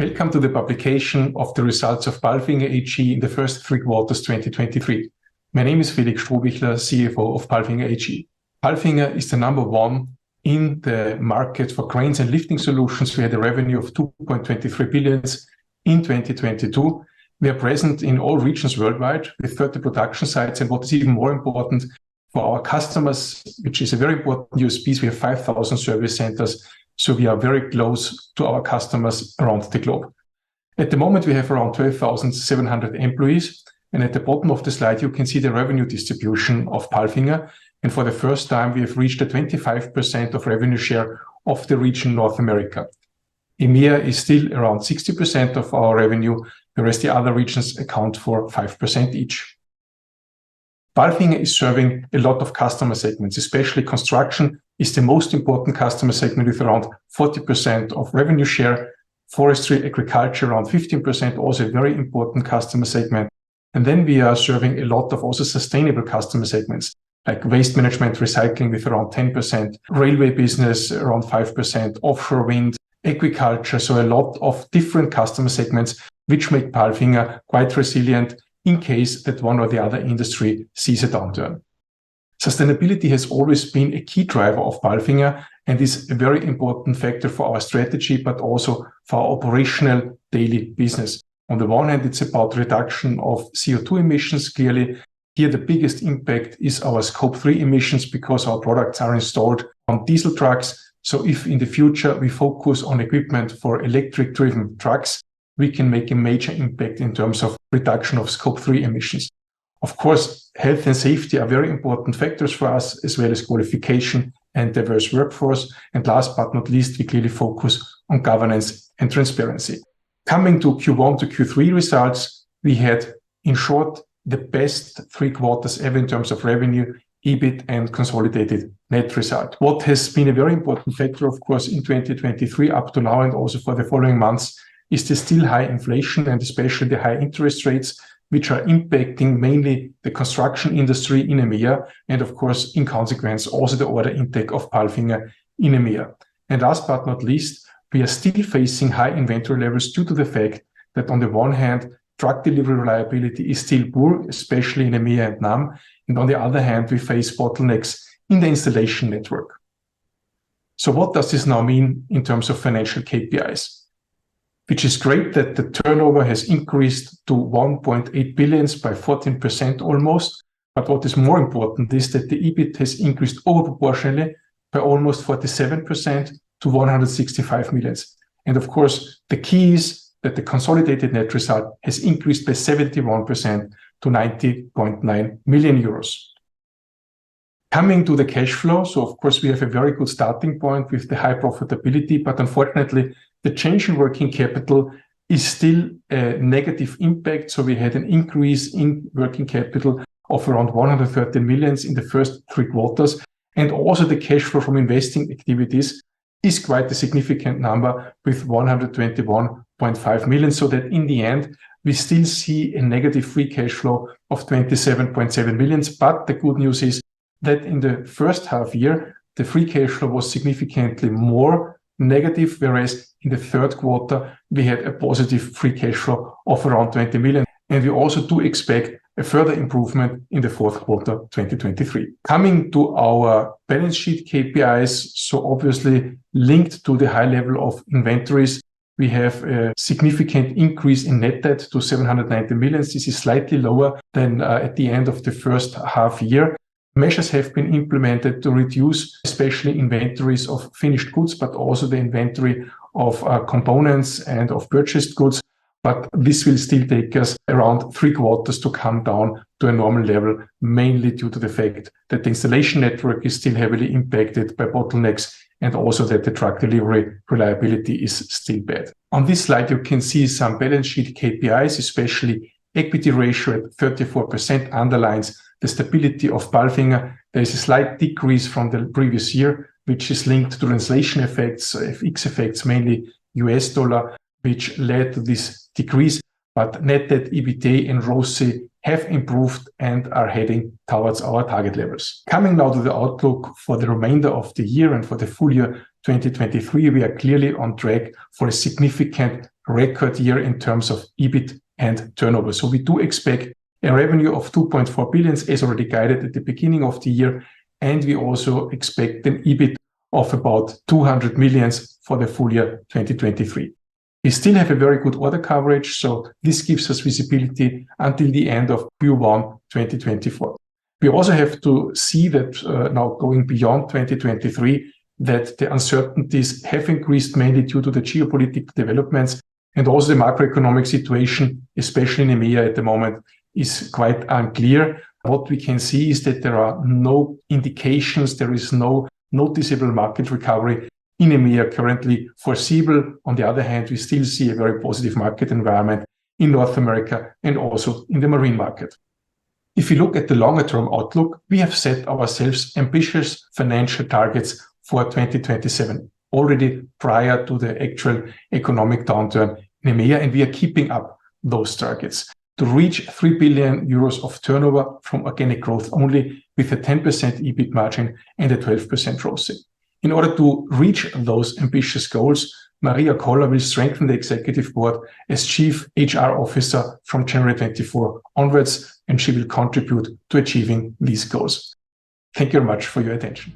Welcome to the publication of the results of Palfinger AG in the first 3 quarters 2023. My name is Felix, CFO of Palfinger AG. Palfinger is the number one in the market for cranes and lifting solutions. We had a revenue of 2.23 billion in 2022. We are present in all regions worldwide with 30 production sites. And what is even more important for our customers, which is a very important USP, we have 5,000 service centers. So we are very close to our customers around the globe. At the moment, we have around 12,700 employees. And at the bottom of the slide, you can see the revenue distribution of Palfinger. And for the first time, we have reached a 25% of revenue share of the region North America. EMEA is still around 60% of our revenue, whereas the other regions account for 5% each. Palfinger is serving a lot of customer segments, especially construction is the most important customer segment with around 40% of revenue share. Forestry, agriculture, around 15%, also a very important customer segment. And then we are serving a lot of also sustainable customer segments, like waste management, recycling with around 10%, railway business around 5%, offshore wind, agriculture. So a lot of different customer segments, which make Palfinger quite resilient in case that one or the other industry sees a downturn. Sustainability has always been a key driver of Palfinger and is a very important factor for our strategy, but also for our operational daily business. On the one hand, it's about reduction of CO2 emissions. Clearly, here the biggest impact is our Scope 3 emissions because our products are installed on diesel trucks. So if in the future we focus on equipment for electric-driven trucks, we can make a major impact in terms of reduction of Scope 3 emissions. Of course, health and safety are very important factors for us, as well as qualification and diverse workforce. And last but not least, we clearly focus on governance and transparency. Coming to Q1 to Q3 results, we had, in short, the best 3 quarters ever in terms of revenue, EBIT and consolidated net result. What has been a very important factor, of course, in 2023 up to now and also for the following months is the still high inflation and especially the high interest rates, which are impacting mainly the construction industry in EMEA and, of course, in consequence, also the order intake of Palfinger in EMEA. And last but not least, we are still facing high inventory levels due to the fact that on the one hand, truck delivery reliability is still poor, especially in EMEA and NAM. And on the other hand, we face bottlenecks in the installation network. So what does this now mean in terms of financial KPIs? Which is great that the turnover has increased to 1.8 billion by 14% almost. But what is more important is that the EBIT has increased overproportionally by almost 47% to 165 million. And of course, the key is that the consolidated net result has increased by 71% to 90.9 million euros. Coming to the cash flow, so of course we have a very good starting point with the high profitability, but unfortunately the change in working capital is still a negative impact. So we had an increase in working capital of around 130 million in the first 3 quarters. And also the cash flow from investing activities is quite a significant number with 121.5 million. So that in the end, we still see a negative free cash flow of 27.7 million. But the good news is that in the first half year, the free cash flow was significantly more negative, whereas in the 3rd quarter, we had a positive free cash flow of around 20 million. And we also do expect a further improvement in the 4th quarter 2023. Coming to our balance sheet KPIs, so obviously linked to the high level of inventories, we have a significant increase in net debt to 790 million. This is slightly lower than at the end of the first half year. Measures have been implemented to reduce especially inventories of finished goods, but also the inventory of components and of purchased goods. But this will still take us around 3 quarters to come down to a normal level, mainly due to the fact that the installation network is still heavily impacted by bottlenecks and also that the truck delivery reliability is still bad. On this slide, you can see some balance sheet KPIs, especially equity ratio at 34% underlines the stability of Palfinger. There is a slight decrease from the previous year, which is linked to translation effects, FX effects, mainly US dollar, which led to this decrease. But net debt, EBITDA and ROCE have improved and are heading towards our target levels. Coming now to the outlook for the remainder of the year and for the full year 2023, we are clearly on track for a significant record year in terms of EBIT and turnover. So we do expect a revenue of 2.4 billion as already guided at the beginning of the year. And we also expect an EBIT of about 200 million for the full year 2023. We still have a very good order coverage, so this gives us visibility until the end of Q1 2024. We also have to see that now going beyond 2023, that the uncertainties have increased mainly due to the geopolitical developments, and also the macroeconomic situation, especially in EMEA at the moment, is quite unclear. What we can see is that there are no indications, there is no noticeable market recovery in EMEA currently foreseeable. On the other hand, we still see a very positive market environment in North America and also in the marine market. If you look at the longer term outlook, we have set ourselves ambitious financial targets for 2027, already prior to the actual economic downturn in EMEA, and we are keeping up those targets to reach 3 billion euros of turnover from organic growth only, with a 10% EBIT margin and a 12% ROCE. In order to reach those ambitious goals, Maria Koller will strengthen the executive board as Chief HR Officer from January 24 onwards, and she will contribute to achieving these goals. Thank you very much for your attention.